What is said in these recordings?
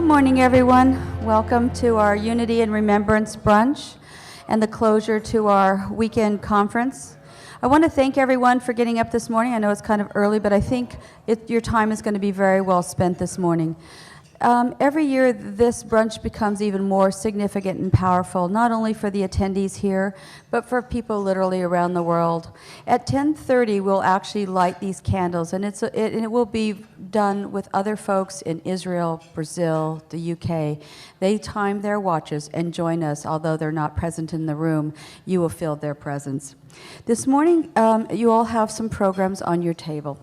morning, everyone. Welcome to our Unity and Remembrance Brunch and the closure to our weekend conference. I want to thank everyone for getting up this morning. I know it's kind of early, but I think your time is going to be very well spent this morning. Every year, this brunch becomes even more significant and powerful, not only for the attendees here, but for people literally around the world. At 10:30, we'll actually light these candles, and it will be done with other folks in Israel, Brazil, the UK. They time their watches and join us, although they're not present in the room. You will feel their presence. This morning, you all have some programs on your table.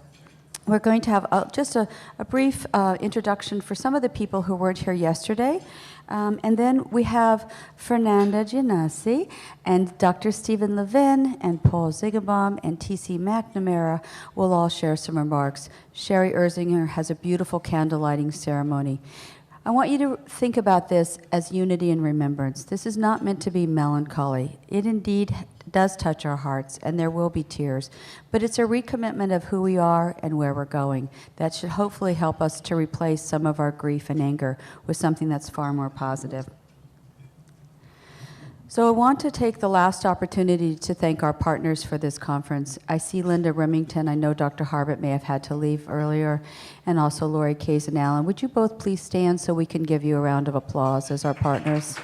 We're going to have just a brief introduction for some of the people who weren't here yesterday. And then we have Fernanda Giannassi and Dr. Stephen Levin and Paul Zigabaum and T.C. McNamara will all share some remarks. Sherry Erzinger has a beautiful candle lighting ceremony. I want you to think about this as unity and remembrance. This is not meant to be melancholy. It indeed does touch our hearts, and there will be tears. But it's a recommitment of who we are and where we're going that should hopefully help us to replace some of our grief and anger with something that's far more positive. So I want to take the last opportunity to thank our partners for this conference. I see Linda Remington. I know Dr. Harbert may have had to leave earlier, and also Lori Kays and Allen. Would you both please stand so we can give you a round of applause as our partners?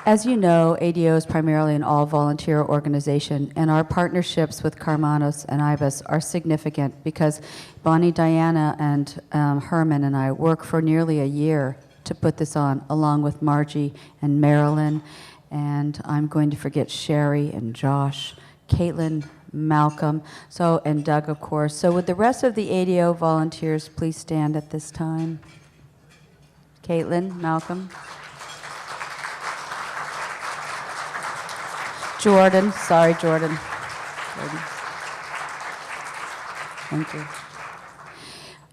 As you know, ADAO is primarily an all-volunteer organization, and our partnerships with Carmanos and IBIS are significant because Bonnie, Diana, and Herman and I work for nearly a year to put this on, along with Margie and Marilyn, and I'm going to forget Sherry and Josh, Caitlin, Malcolm, and Doug, of course. So would the rest of the ADAO volunteers please stand at this time? Caitlin, Malcolm. Jordan, sorry, Jordan. Thank you.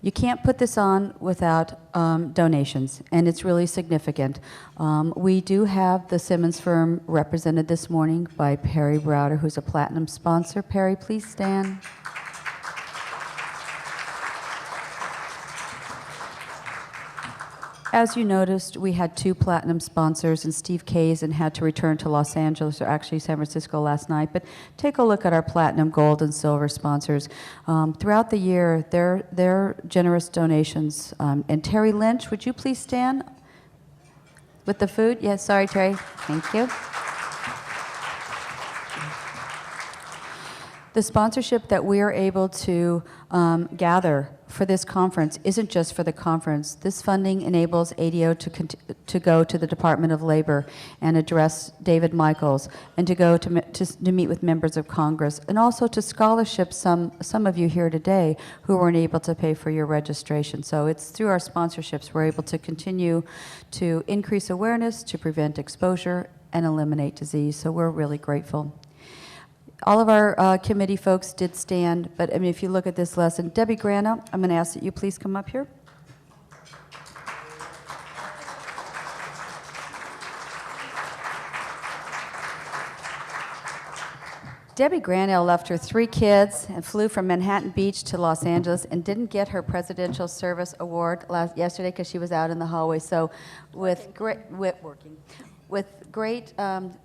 You can't put this on without donations, and it's really significant. We do have the Simmons firm represented this morning by Perry Browder, who's a platinum sponsor. Perry, please stand. As you noticed, we had 2 platinum sponsors, and Steve Kays had to return to Los Angeles, or actually San Francisco last night. But take a look at our platinum, gold, and silver sponsors. Throughout the year, their generous donations. And Terry Lynch, would you please stand with the food? Yes, sorry, Terry. Thank you. The sponsorship that we are able to gather for this conference isn't just for the conference. This funding enables ADAO to go to the Department of Labor and address David Michaels, and to go to meet with members of Congress, and also to scholarship some of you here today who weren't able to pay for your registration. So it's through our sponsorships we're able to continue to increase awareness, to prevent exposure, and eliminate disease. So we're really grateful. All of our committee folks did stand, but I mean, if you look at this lesson, Debbie Grano, I'm going to ask that you please come up here. Debbie Granell left her 3 kids and flew from Manhattan Beach to Los Angeles and didn't get her Presidential Service Award yesterday because she was out in the hallway. So with great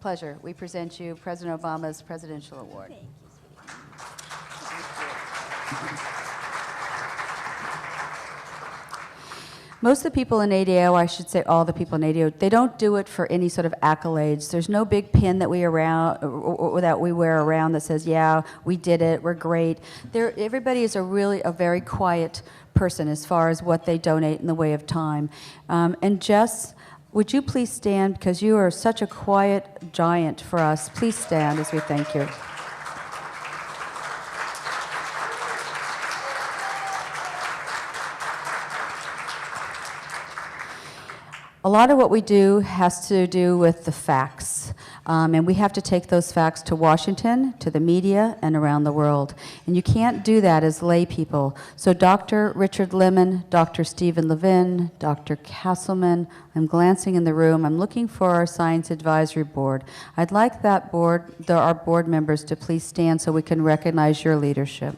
pleasure, we present you President Obama's Presidential Award. Thank you. Most of the people in ADAO, I should say all the people in ADAO, they don't do it for any sort of accolades. There's no big pin that we wear around that says, yeah, we did it, we're great. Everybody is a very quiet person as far as what they donate in the way of time. And Jess, would you please stand, because you are such a quiet giant for us. Please stand as we thank you. A lot of what we do has to do with the facts, and we have to take those facts to Washington, to the media, and around the world. And you can't do that as lay people. So Dr. Richard Lemon, Dr. Stephen Levin, Dr. Castleman, I'm glancing in the room. I'm looking for our Science Advisory Board. I'd like that board, our board members, to please stand so we can recognize your leadership.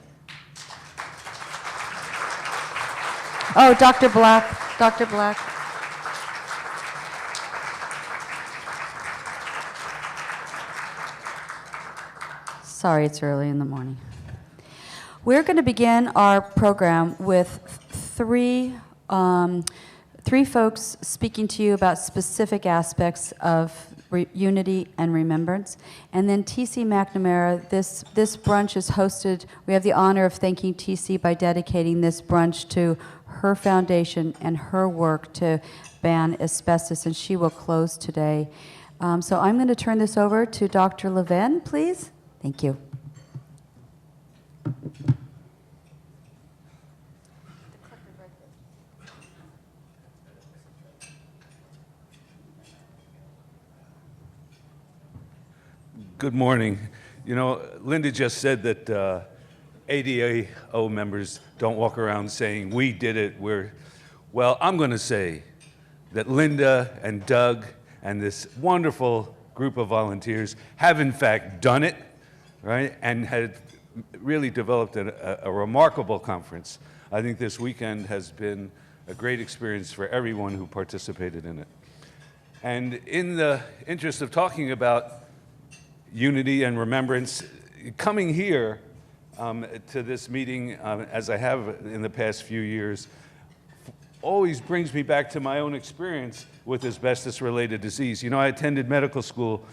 Oh, Dr. Black, Dr. Black. Sorry, it's early in the morning. We're going to begin our program with three folks speaking to you about specific aspects of unity and remembrance. And then T.C. McNamara, this brunch is hosted. We have the honor of thanking T.C. by dedicating this brunch to her foundation and her work to ban asbestos, and she will close today. So I'm going to turn this over to Dr. Levin, please. Thank you. Good morning. You know, Linda just said that ADAO members don't walk around saying, we did it, well, I'm going to say that Linda and Doug and this wonderful group of volunteers have in fact done it, right, and had really developed a remarkable conference. I think this weekend has been a great experience for everyone who participated in it. And in the interest of talking about unity and remembrance, coming here to this meeting, as I have in the past few years, always brings me back to my own experience with asbestos-related disease. You know, I attended medical school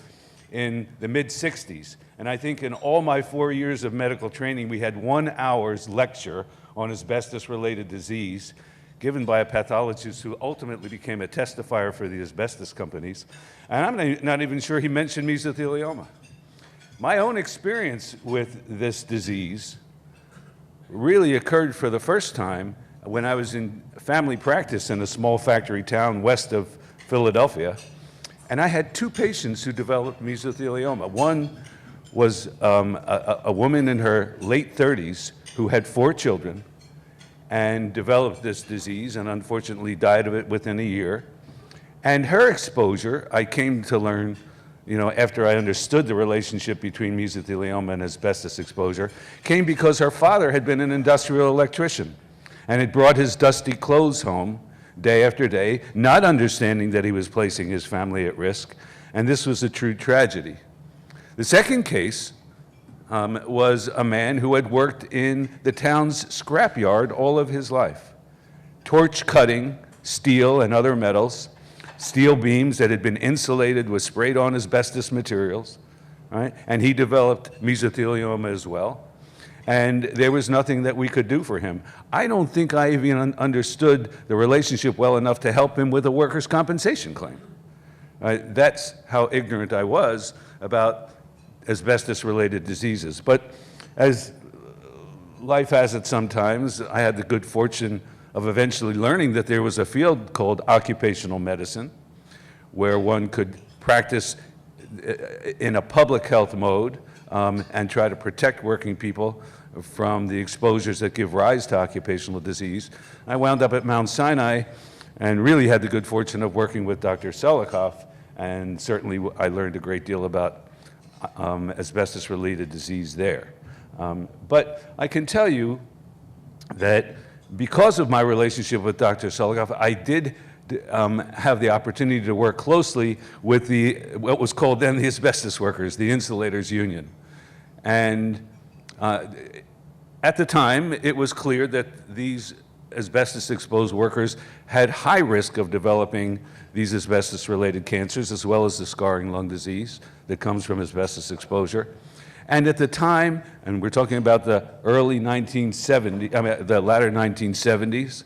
in the mid-'60s, and I think in all my 4 years of medical training, we had 1 hour's lecture on asbestos-related disease given by a pathologist who ultimately became a testifier for the asbestos companies. And I'm not even sure he mentioned mesothelioma. My own experience with this disease really occurred for the first time when I was in family practice in a small factory town west of Philadelphia, and I had 2 patients who developed mesothelioma. One was a woman in her late 30s who had 4 children and developed this disease and unfortunately died of it within a year. And her exposure, I came to learn, you know, after I understood the relationship between mesothelioma and asbestos exposure, came because her father had been an industrial electrician and had brought his dusty clothes home day after day, not understanding that he was placing his family at risk, and this was a true tragedy. The second case was a man who had worked in the town's scrapyard all of his life, torch cutting steel and other metals. Steel beams that had been insulated with sprayed on asbestos materials, right? And he developed mesothelioma as well. And there was nothing that we could do for him. I don't think I even understood the relationship well enough to help him with a workers' compensation claim. That's how ignorant I was about asbestos-related diseases. But as life has it sometimes, I had the good fortune of eventually learning that there was a field called occupational medicine where one could practice in a public health mode and try to protect working people from the exposures that give rise to occupational disease. I wound up at Mount Sinai and really had the good fortune of working with Dr. Selikoff, and certainly I learned a great deal about asbestos-related disease there. But I can tell you that because of my relationship with Dr. Selikoff, I did have the opportunity to work closely with what was called then the asbestos workers, the insulators union. And at the time, it was clear that these asbestos-exposed workers had high risk of developing these asbestos-related cancers, as well as the scarring lung disease that comes from asbestos exposure. And at the time, and we're talking about the early 1970s, I mean, the latter 1970s,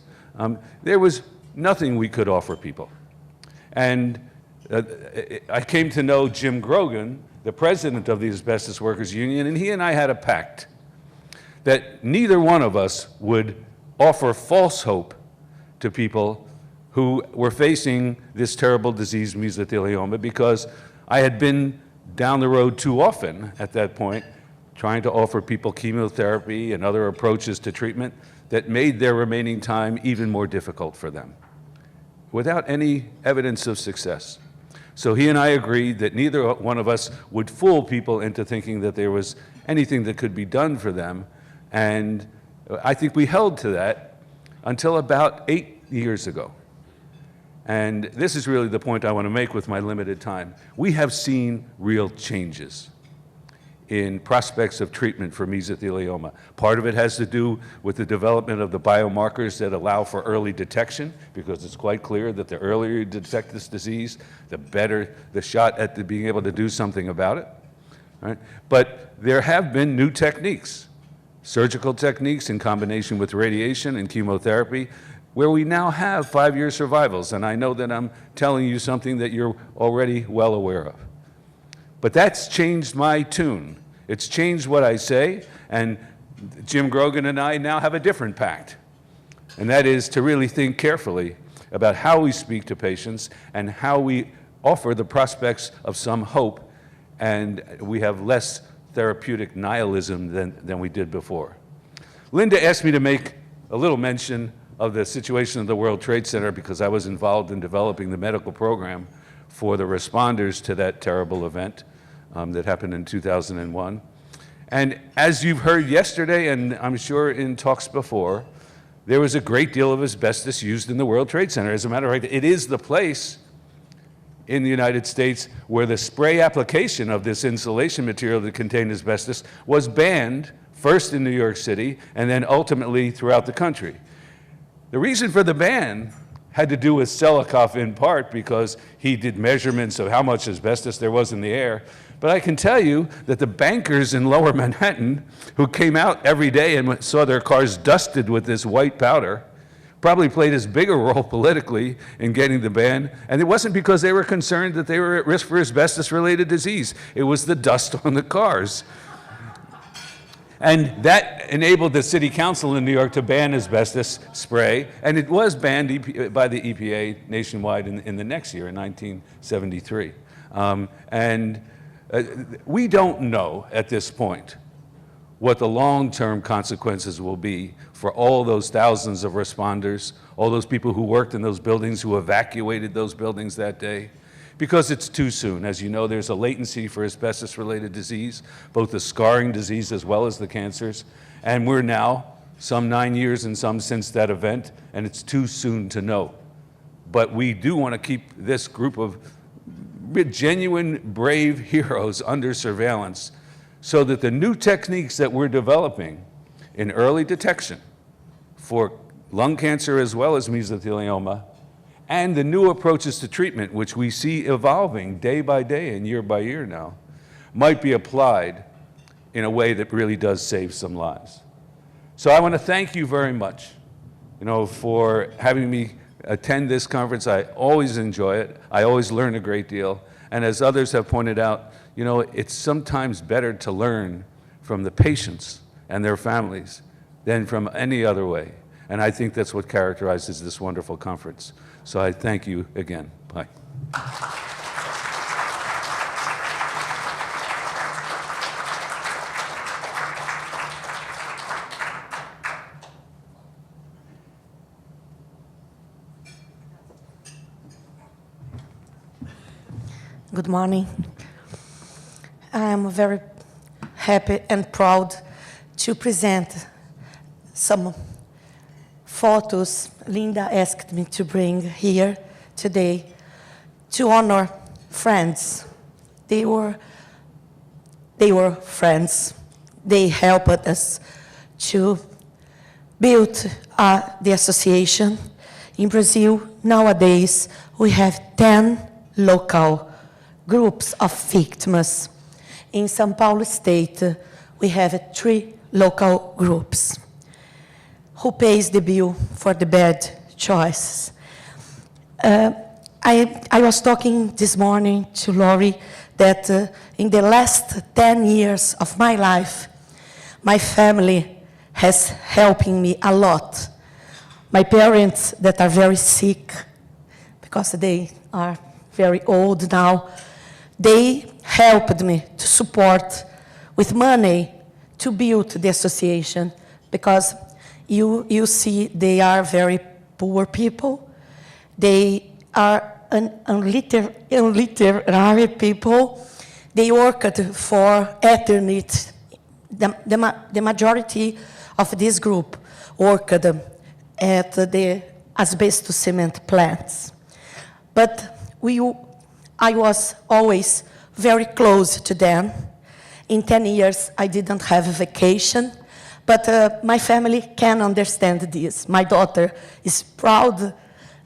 there was nothing we could offer people. And I came to know Jim Grogan, the president of the Asbestos Workers Union, and he and I had a pact that neither one of us would offer false hope to people who were facing this terrible disease, mesothelioma, because I had been down the road too often at that point, trying to offer people chemotherapy and other approaches to treatment that made their remaining time even more difficult for them, without any evidence of success. So he and I agreed that neither one of us would fool people into thinking that there was anything that could be done for them. And I think we held to that until about 8 years ago. And this is really the point I want to make with my limited time. We have seen real changes in prospects of treatment for mesothelioma. Part of it has to do with the development of the biomarkers that allow for early detection, because it's quite clear that the earlier you detect this disease, the better the shot at being able to do something about it. Right? But there have been new techniques, surgical techniques in combination with radiation and chemotherapy, where we now have 5-year survivals. And I know that I'm telling you something that you're already well aware of. But that's changed my tune. It's changed what I say, and Jim Grogan and I now have a different pact. And that is to really think carefully about how we speak to patients and how we offer the prospects of some hope, and we have less therapeutic nihilism than we did before. Linda asked me to make a little mention of the situation of the World Trade Center because I was involved in developing the medical program for the responders to that terrible event that happened in 2001. And as you've heard yesterday, and I'm sure in talks before, there was a great deal of asbestos used in the World Trade Center. As a matter of fact, it is the place in the United States where the spray application of this insulation material that contained asbestos was banned, first in New York City, and then ultimately throughout the country. The reason for the ban had to do with Selikoff in part because he did measurements of how much asbestos there was in the air. But I can tell you that the bankers in Lower Manhattan who came out every day and saw their cars dusted with this white powder probably played as big a role politically in getting the ban. And it wasn't because they were concerned that they were at risk for asbestos-related disease. It was the dust on the cars. And that enabled the city council in New York to ban asbestos spray, and it was banned by the EPA nationwide in the next year, in 1973. We don't know at this point what the long-term consequences will be for all those thousands of responders, all those people who worked in those buildings, who evacuated those buildings that day, because it's too soon. As you know, there's a latency for asbestos-related disease, both the scarring disease as well as the cancers. And we're now some 9 years and some since that event, and it's too soon to know. But we do want to keep this group of genuine, brave heroes under surveillance so that the new techniques that we're developing in early detection for lung cancer as well as mesothelioma, and the new approaches to treatment, which we see evolving day by day and year by year now, might be applied in a way that really does save some lives. So I want to thank you very much, for having me attend this conference. I always enjoy it. I always learn a great deal. And as others have pointed out, it's sometimes better to learn from the patients and their families than from any other way. And I think that's what characterizes this wonderful conference. So I thank you again. Bye. Good morning. I am very happy and proud to present some photos Linda asked me to bring here today to honor friends. They were friends. They helped us to build the association. In Brazil, nowadays, we have 10 local groups of victims. In São Paulo State, we have 3 local groups. Who pays the bill for the bad choices? I was talking this morning to Lori that in the last 10 years of my life, my family has helping me a lot. My parents that are very sick because they are very old now, they helped me to support with money to build the association, because you see they are very poor people. They are illiterary people. They worked for eternity. The majority of this group worked at the asbestos cement plants. But I was always very close to them. In 10 years, I didn't have a vacation, but my family can understand this. My daughter is proud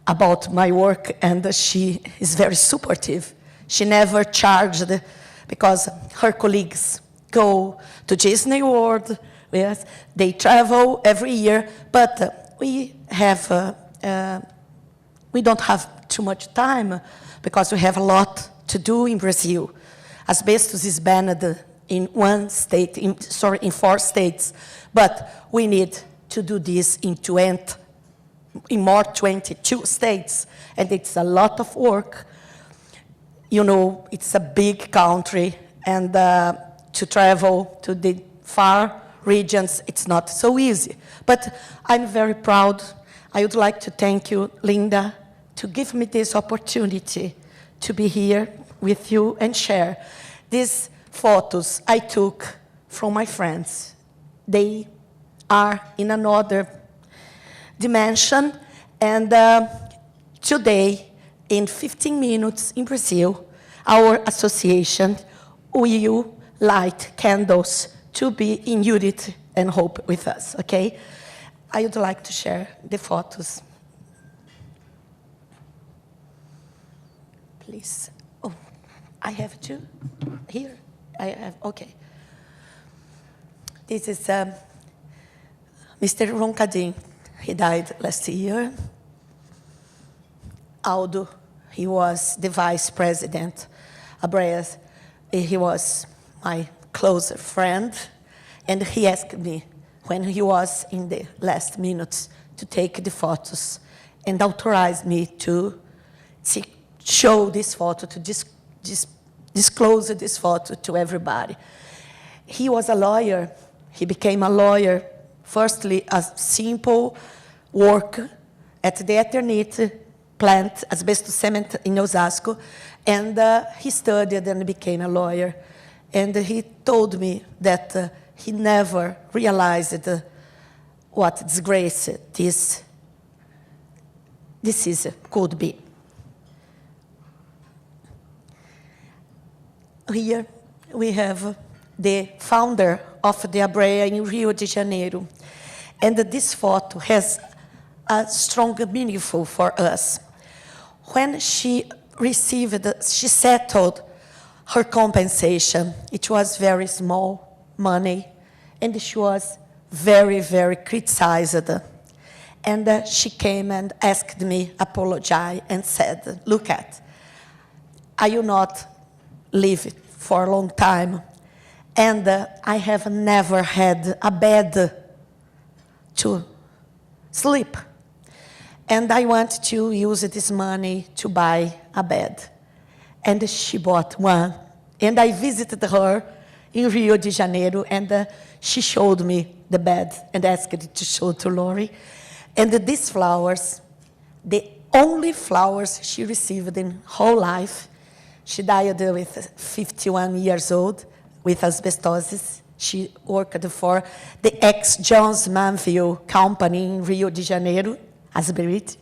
about my work, and she is very supportive. She never charged, because her colleagues go to Disney World. Yes, they travel every year, but we don't have too much time, because we have a lot to do in Brazil. Asbestos is banned in 4 states, but we need to do this in more 22 states, and it's a lot of work. You know, it's a big country, and to travel to the far regions, it's not so easy. But I'm very proud. I would like to thank you, Linda, to give me this opportunity to be here with you and share. These photos I took from my friends. They are in another dimension, and today, in 15 minutes in Brazil, our association will light candles to be in unity and hope with us, okay? I would like to share the photos. Please. Oh, I have two here. I have, okay. This is Mr. Roncadin. He died last year. Aldo, he was the vice president. Abreas, he was my closer friend, and he asked me when he was in the last minutes to take the photos and authorized me to show this photo, to disclose this photo to everybody. He was a lawyer. He became a lawyer, firstly, a simple worker at the Eternit plant, asbestos cement in Osasco, and he studied and became a lawyer. And he told me that he never realized what disgrace this could be. Here we have the founder of the ABREA in Rio de Janeiro. And this photo has a strong meaning for us. When she settled her compensation, it was very small money, and she was very, very criticized. And she came and asked me, apologize, and said, look I will not live for a long time, and I have never had a bed to sleep. And I want to use this money to buy a bed. And she bought one. And I visited her in Rio de Janeiro, and she showed me the bed and asked it to show to Lori. And these flowers, the only flowers she received in her whole life. She died with 51 years old with asbestosis. She worked for the ex-Jones Manville company in Rio de Janeiro, Asberit.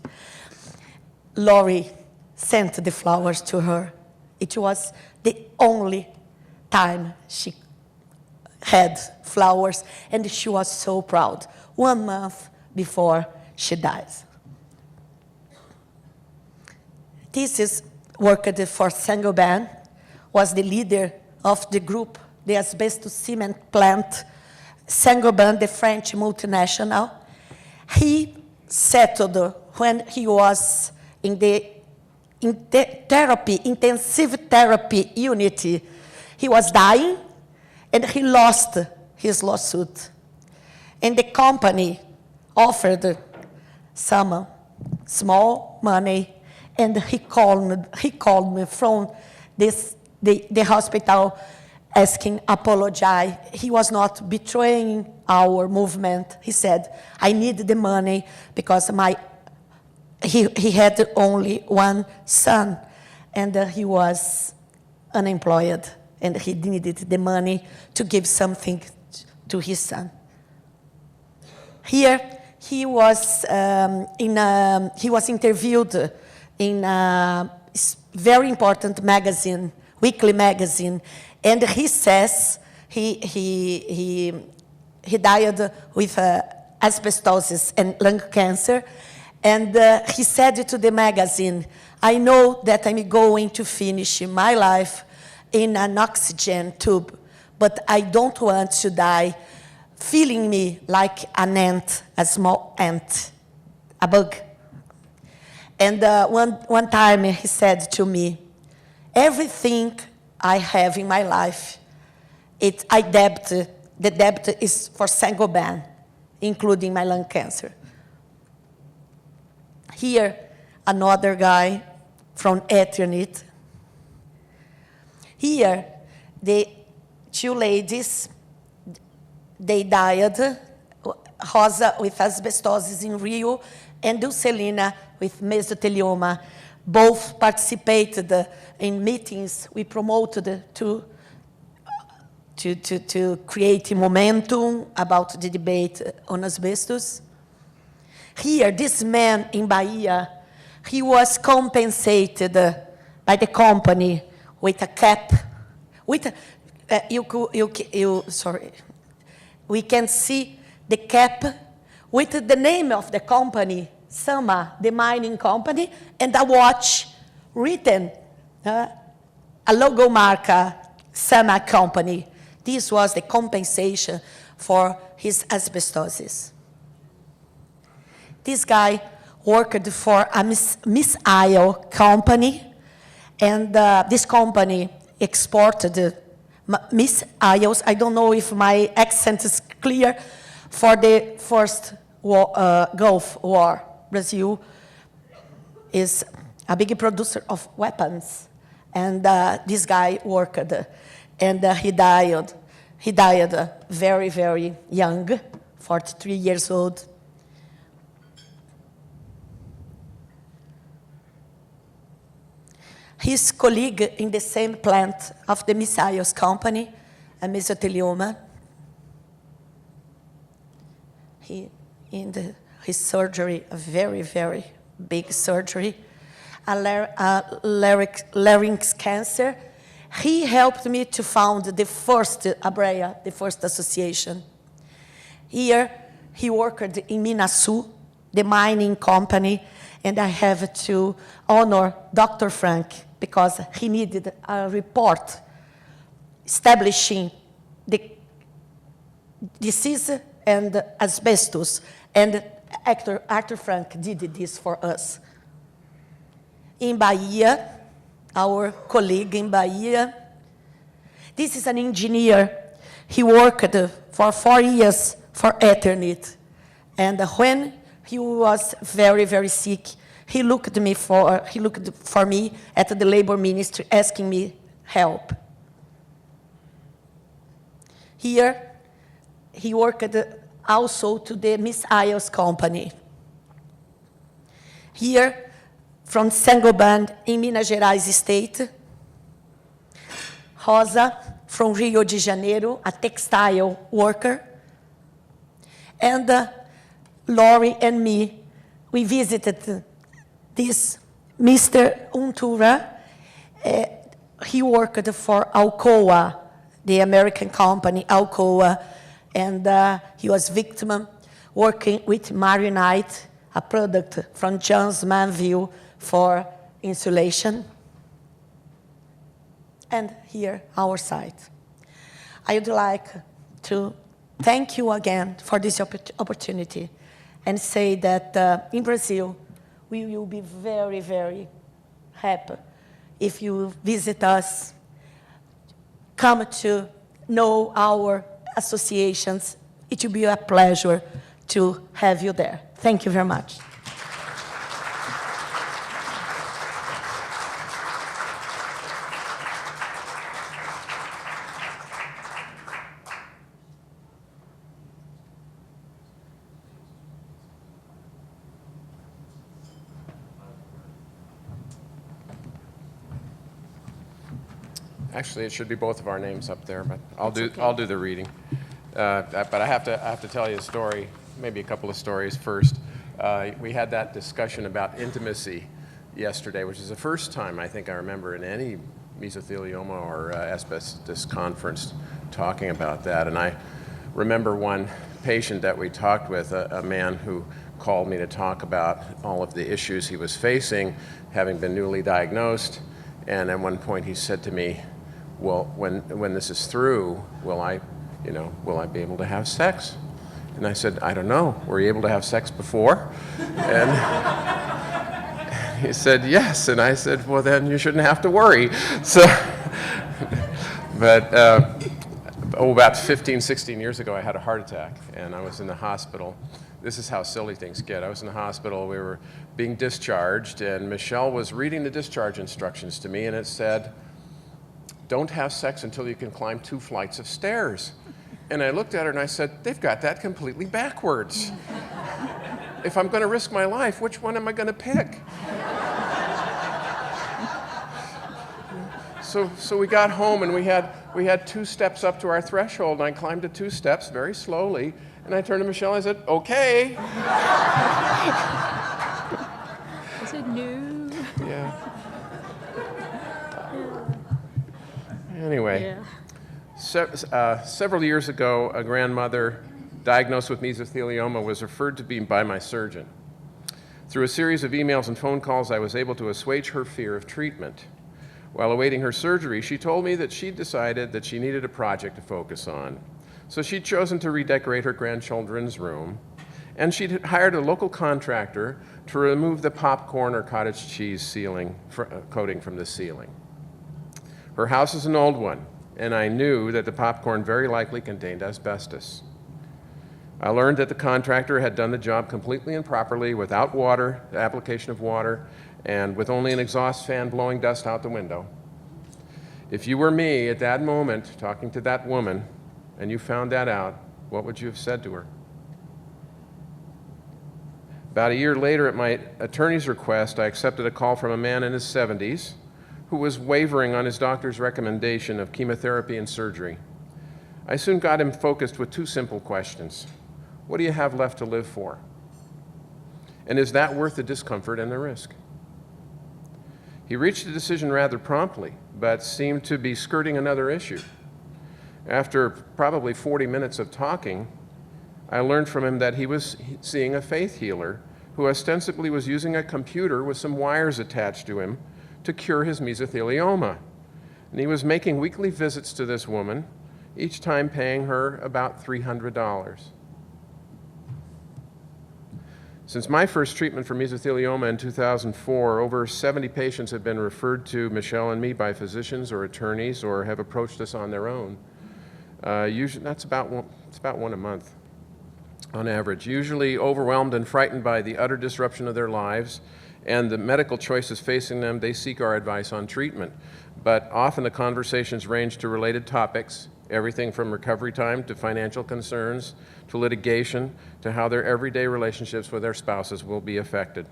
Lori sent the flowers to her. It was the only time she had flowers, and she was so proud. 1 month before she dies. This is worked for Saint-Gobain, was the leader of the group, the asbestos cement plant, Saint-Gobain, the French multinational. He settled when he was in the intensive therapy unit. He was dying, and he lost his lawsuit. And the company offered some small money, And he called me from the hospital asking apologize. He was not betraying our movement. He said, I need the money because he had only one son, and he was unemployed, and he needed the money to give something to his son. Here, he was interviewed in a very important magazine, weekly magazine, and he says he died with asbestosis and lung cancer, and he said to the magazine, I know that I'm going to finish my life in an oxygen tube, but I don't want to die feeling me like an ant, a small ant, a bug. And one time he said to me, everything I have in my life, the debt is for Saint-Gobain, including my lung cancer. Here, another guy from Eternit. Here, the two ladies, they died, Rosa with asbestosis in Rio, and Dulcelina with mesothelioma. Both participated in meetings we promoted to create momentum about the debate on asbestos. Here, this man in Bahia, he was compensated by the company with a cap. Sorry. We can see the cap with the name of the company, Sama, the mining company, and a watch written, a logo marca, Sama company. This was the compensation for his asbestosis. This guy worked for a missile company, and this company exported missiles. I don't know if my accent is clear. For the first Gulf War, Brazil is a big producer of weapons, and this guy worked, and he died. He died very, very young, 43 years old. His colleague in the same plant of the missiles company, a mesothelioma, his surgery, a very, very big surgery, a larynx cancer. He helped me to found the first ABREA, the first association. Here, he worked in Minasu, the mining company, and I have to honor Dr. Frank because he needed a report establishing the disease and asbestos, and Dr. Frank did this for us. In Bahia, our colleague in Bahia, this is an engineer. He worked for 4 years for Eternit, and when he was very, very sick, he looked for me at the labor ministry, asking me help. Here, he worked also to the missiles company. Here, from Saint-Gobain in Minas Gerais state. Rosa, from Rio de Janeiro, a textile worker. And Lori and me, we visited this Mr. Untura. He worked for Alcoa, the American company, Alcoa, and he was victim working with Marinite, a product from Jones Manville for insulation. And here, our site. I would like to thank you again for this opportunity and say that in Brazil, we will be very, very happy if you visit us, come to know our associations. It will be a pleasure to have you there. Thank you very much. Actually, it should be both of our names up there, but I'll do the reading. But I have to tell you a story, maybe a couple of stories first. We had that discussion about intimacy yesterday, which is the first time I think I remember in any mesothelioma or asbestos conference talking about that. And I remember one patient that we talked with, a man who called me to talk about all of the issues he was facing, having been newly diagnosed. And at one point he said to me, well, when this is through, will I be able to have sex? And I said, I don't know. Were you able to have sex before? And he said, yes. And I said, well, then you shouldn't have to worry. So, but about 15, 16 years ago, I had a heart attack, and I was in the hospital. This is how silly things get. I was in the hospital. We were being discharged, and Michelle was reading the discharge instructions to me, and it said, don't have sex until you can climb 2 flights of stairs. And I looked at her and I said, they've got that completely backwards. If I'm going to risk my life, which one am I going to pick? So we got home and we had 2 steps up to our threshold, and I climbed the 2 steps very slowly, and I turned to Michelle and I said, okay. I said no. Yeah. Anyway. Yeah. Several years ago, a grandmother diagnosed with mesothelioma was referred to me by my surgeon. Through a series of emails and phone calls, I was able to assuage her fear of treatment. While awaiting her surgery, she told me that she'd decided that she needed a project to focus on. So she'd chosen to redecorate her grandchildren's room, and she'd hired a local contractor to remove the popcorn or cottage cheese coating from the ceiling. Her house is an old one, and I knew that the popcorn very likely contained asbestos. I learned that the contractor had done the job completely and properly without water, the application of water, and with only an exhaust fan blowing dust out the window. If you were me at that moment talking to that woman and you found that out, what would you have said to her? About a year later, at my attorney's request, I accepted a call from a man in his 70s who was wavering on his doctor's recommendation of chemotherapy and surgery. I soon got him focused with 2 simple questions. What do you have left to live for? And is that worth the discomfort and the risk? He reached a decision rather promptly, but seemed to be skirting another issue. After probably 40 minutes of talking, I learned from him that he was seeing a faith healer who ostensibly was using a computer with some wires attached to him to cure his mesothelioma. And he was making weekly visits to this woman, each time paying her about $300. Since my first treatment for mesothelioma in 2004, over 70 patients have been referred to Michelle and me by physicians or attorneys or have approached us on their own. Usually, it's about one a month on average, usually overwhelmed and frightened by the utter disruption of their lives and the medical choices facing them. They seek our advice on treatment. But often the conversations range to related topics, everything from recovery time to financial concerns to litigation to how their everyday relationships with their spouses will be affected.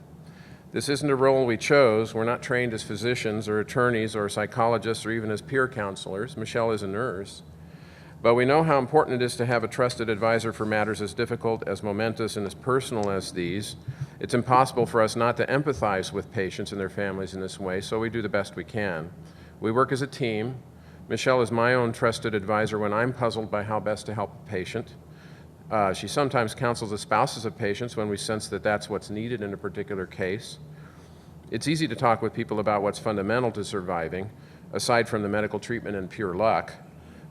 This isn't a role we chose. We're not trained as physicians or attorneys or psychologists or even as peer counselors. Michelle is a nurse. But we know how important it is to have a trusted advisor for matters as difficult, as momentous, and as personal as these. It's impossible for us not to empathize with patients and their families in this way, so we do the best we can. We work as a team. Michelle is my own trusted advisor when I'm puzzled by how best to help a patient. She sometimes counsels the spouses of patients when we sense that that's what's needed in a particular case. It's easy to talk with people about what's fundamental to surviving, aside from the medical treatment and pure luck.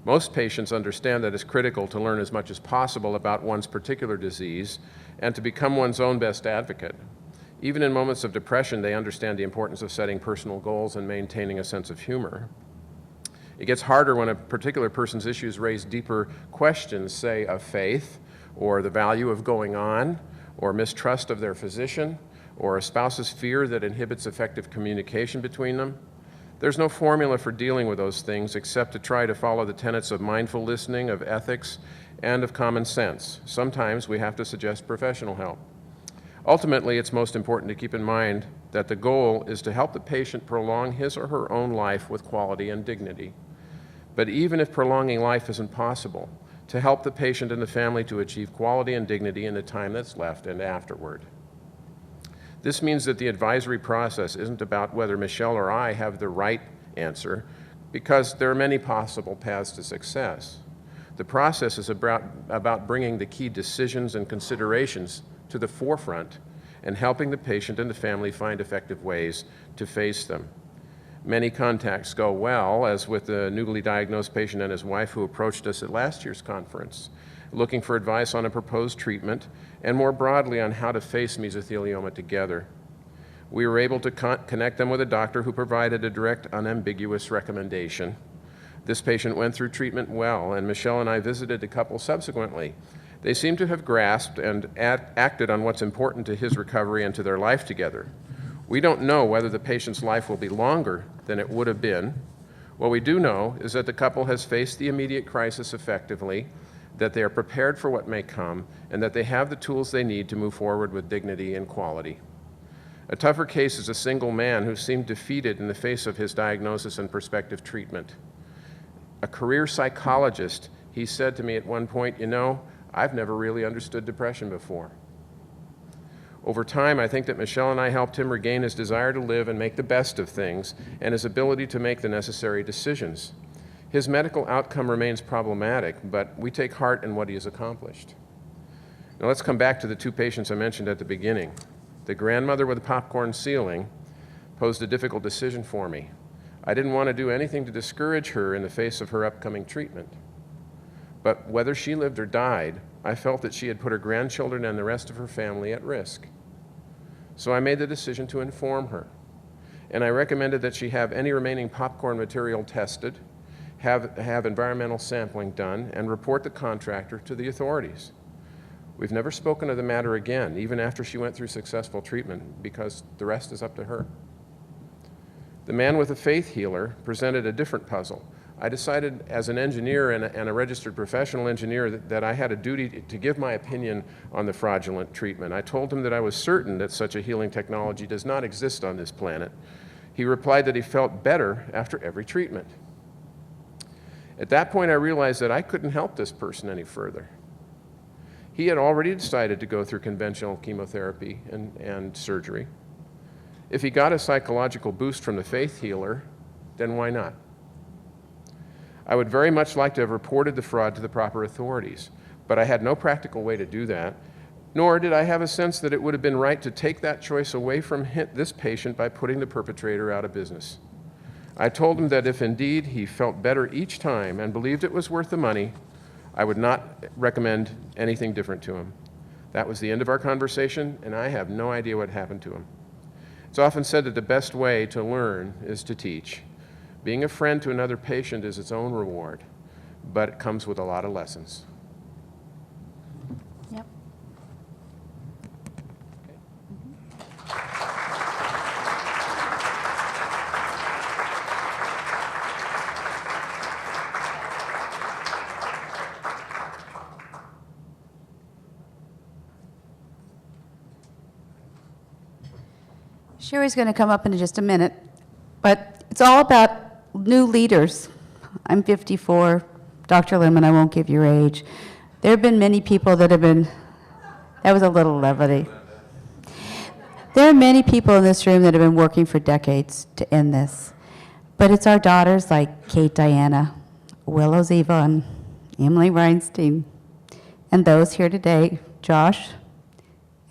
Most patients understand that it's critical to learn as much as possible about one's particular disease and to become one's own best advocate. Even in moments of depression, they understand the importance of setting personal goals and maintaining a sense of humor. It gets harder when a particular person's issues raise deeper questions, say, of faith, or the value of going on, or mistrust of their physician, or a spouse's fear that inhibits effective communication between them. There's no formula for dealing with those things except to try to follow the tenets of mindful listening, of ethics, and of common sense. Sometimes we have to suggest professional help. Ultimately, it's most important to keep in mind that the goal is to help the patient prolong his or her own life with quality and dignity. But even if prolonging life isn't possible, to help the patient and the family to achieve quality and dignity in the time that's left and afterward. This means that the advisory process isn't about whether Michelle or I have the right answer, because there are many possible paths to success. The process is about bringing the key decisions and considerations to the forefront and helping the patient and the family find effective ways to face them. Many contacts go well, as with the newly diagnosed patient and his wife who approached us at last year's conference, looking for advice on a proposed treatment and more broadly on how to face mesothelioma together. We were able to connect them with a doctor who provided a direct, unambiguous recommendation. This patient went through treatment well, and Michelle and I visited the couple subsequently. They seem to have grasped and acted on what's important to his recovery and to their life together. We don't know whether the patient's life will be longer than it would have been. What we do know is that the couple has faced the immediate crisis effectively, that they are prepared for what may come, and that they have the tools they need to move forward with dignity and quality. A tougher case is a single man who seemed defeated in the face of his diagnosis and prospective treatment. A career psychologist, he said to me at one point, "You know, I've never really understood depression before." Over time, I think that Michelle and I helped him regain his desire to live and make the best of things and his ability to make the necessary decisions. His medical outcome remains problematic, but we take heart in what he has accomplished. Now let's come back to the two patients I mentioned at the beginning. The grandmother with the popcorn ceiling posed a difficult decision for me. I didn't want to do anything to discourage her in the face of her upcoming treatment. But whether she lived or died, I felt that she had put her grandchildren and the rest of her family at risk. So I made the decision to inform her. And I recommended that she have any remaining popcorn material tested, have environmental sampling done, and report the contractor to the authorities. We've never spoken of the matter again, even after she went through successful treatment, because the rest is up to her. The man with the faith healer presented a different puzzle. I decided as an engineer and a registered professional engineer that I had a duty to give my opinion on the fraudulent treatment. I told him that I was certain that such a healing technology does not exist on this planet. He replied that he felt better after every treatment. At that point, I realized that I couldn't help this person any further. He had already decided to go through conventional chemotherapy and surgery. If he got a psychological boost from the faith healer, then why not? I would very much like to have reported the fraud to the proper authorities, but I had no practical way to do that, nor did I have a sense that it would have been right to take that choice away from this patient by putting the perpetrator out of business. I told him that if indeed he felt better each time and believed it was worth the money, I would not recommend anything different to him. That was the end of our conversation, and I have no idea what happened to him. It's often said that the best way to learn is to teach. Being a friend to another patient is its own reward, but it comes with a lot of lessons. Yep. Sherry's going to come up in just a minute, but it's all about new leaders. I'm 54. Dr. Lemon, I won't give your age. There have been many people that have been, that was a little levity. There are many people in this room that have been working for decades to end this. But it's our daughters like Kate Diana, Willow Zevon, Emily Reinstein, and those here today, Josh,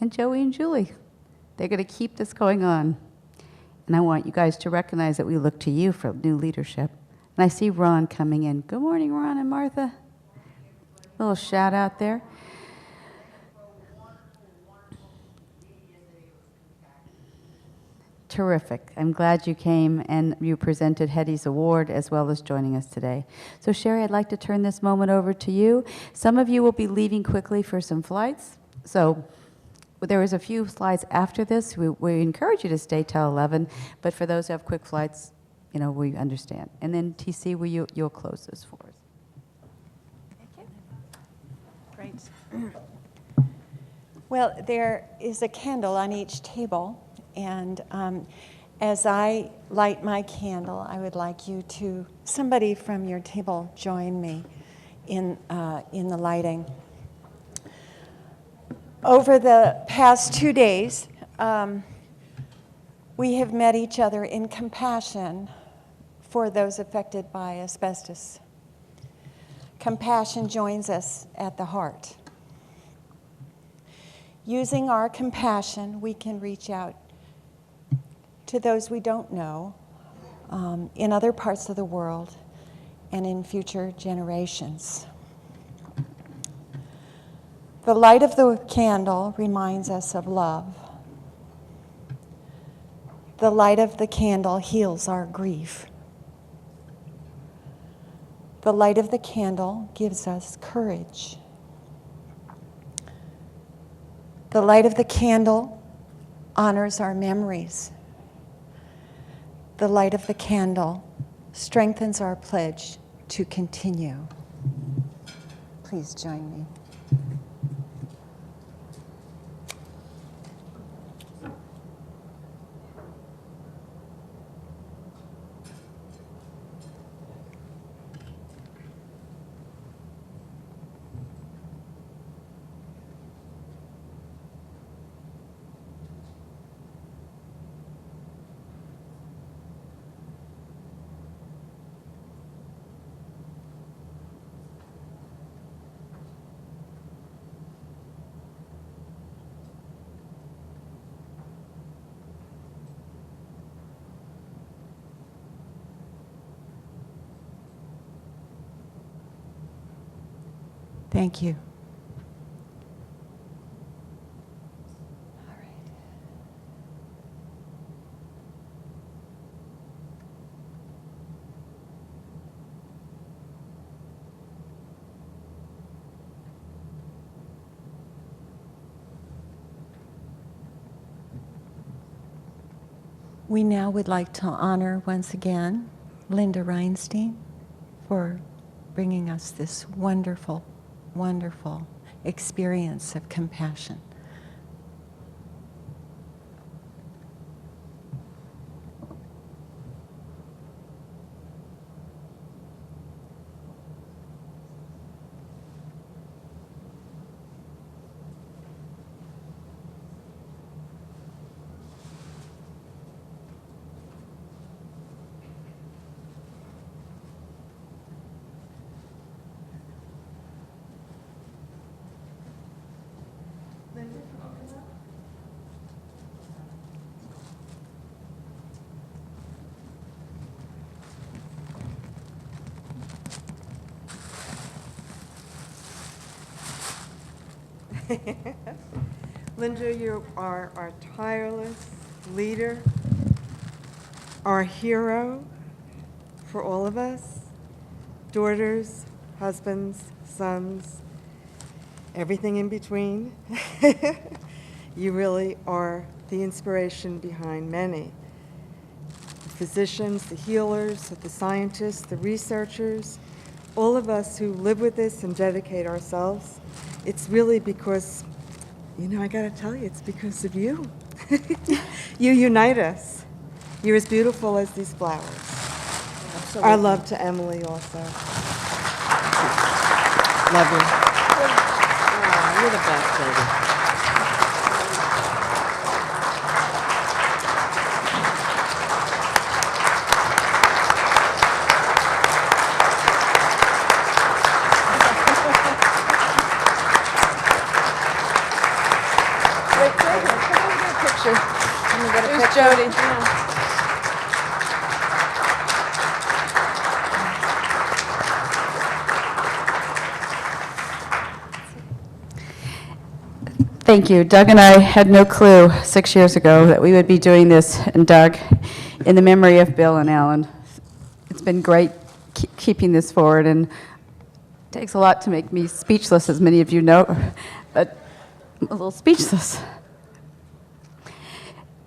and Joey and Julie. They're going to keep this going on. And I want you guys to recognize that we look to you for new leadership. And I see Ron coming in. Good morning, Ron and Martha. A little shout out there. Terrific. I'm glad you came and you presented Hetty's award as well as joining us today. So Sherry, I'd like to turn this moment over to you. Some of you will be leaving quickly for some flights. So there is a few slides after this. We encourage you to stay till 11, but for those who have quick flights, you know, we understand. And then TC, you'll close this for us. Thank you. Great. Well, there is a candle on each table, and As I light my candle, I would like you to, somebody from your table join me in the lighting. Over the past 2 days, we have met each other in compassion for those affected by asbestos. Compassion joins us at the heart. Using our compassion, we can reach out to those we don't know in other parts of the world and in future generations. The light of the candle reminds us of love. The light of the candle heals our grief. The light of the candle gives us courage. The light of the candle honors our memories. The light of the candle strengthens our pledge to continue. Please join me. Thank you. All right. We now would like to honor once again Linda Reinstein for bringing us this wonderful experience of compassion. Linda, you are our tireless leader, our hero for all of us, daughters, husbands, sons, everything in between. You really are the inspiration behind many. The physicians, the healers, the scientists, the researchers, all of us who live with this and dedicate ourselves. It's really because, I gotta tell you, it's because of you. You unite us. You're as beautiful as these flowers. Absolutely. Our love to Emily also. Love you. Oh, you're the best, lady. There's Jody. Thank you. Doug and I had no clue 6 years ago that we would be doing this, and Doug, in the memory of Bill and Alan. It's been great keeping this forward, and it takes a lot to make me speechless, as many of you know, but I'm a little speechless.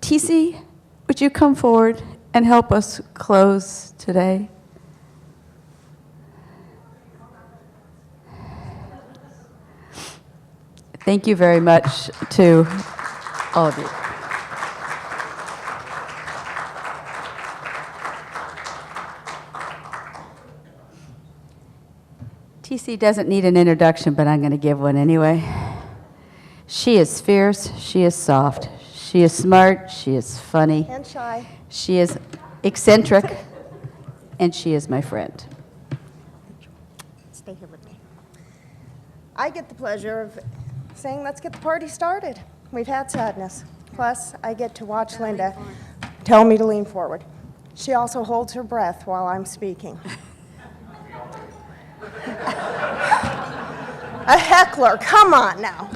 TC, would you come forward and help us close today? Thank you very much to all of you. TC doesn't need an introduction, but I'm going to give one anyway. She is fierce, she is soft, she is smart, she is funny, And shy. she is eccentric, and she is my friend. Stay here with me. I get the pleasure of saying, let's get the party started. We've had sadness. Plus, I get to watch Linda tell me to lean forward. She also holds her breath while I'm speaking. A heckler, come on now.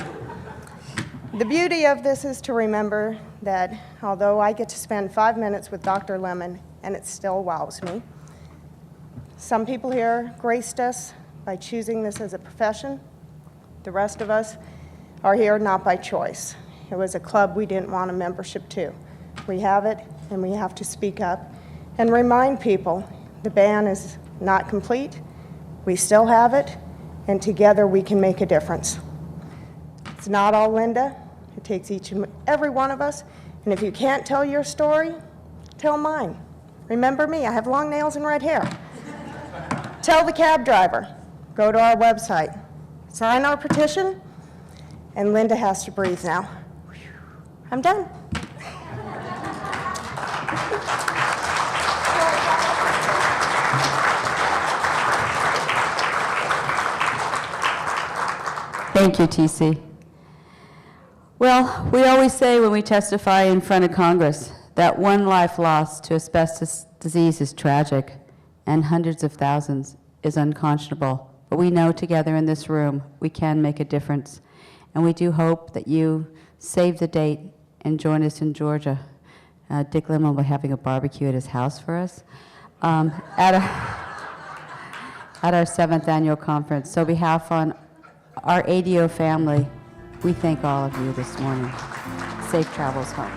The beauty of this is to remember that although I get to spend 5 minutes with Dr. Lemon, and it still wows me, some people here graced us by choosing this as a profession. The rest of us are here not by choice. It was a club we didn't want a membership to. We have it, and we have to speak up and remind people the ban is not complete. We still have it, and together we can make a difference. It's not all Linda. It takes each and every one of us. And if you can't tell your story, tell mine. Remember me, I have long nails and red hair. Tell the cab driver, go to our website, sign our petition, and Linda has to breathe now. I'm done. Thank you, TC. Well, we always say when we testify in front of Congress that one life lost to asbestos disease is tragic and hundreds of thousands is unconscionable. But we know together in this room we can make a difference. And we do hope that you save the date and join us in Georgia. Dick Lemon will be having a barbecue at his house for us at our 7th annual conference. So on behalf on our ADAO family, we thank all of you this morning. Safe travels home.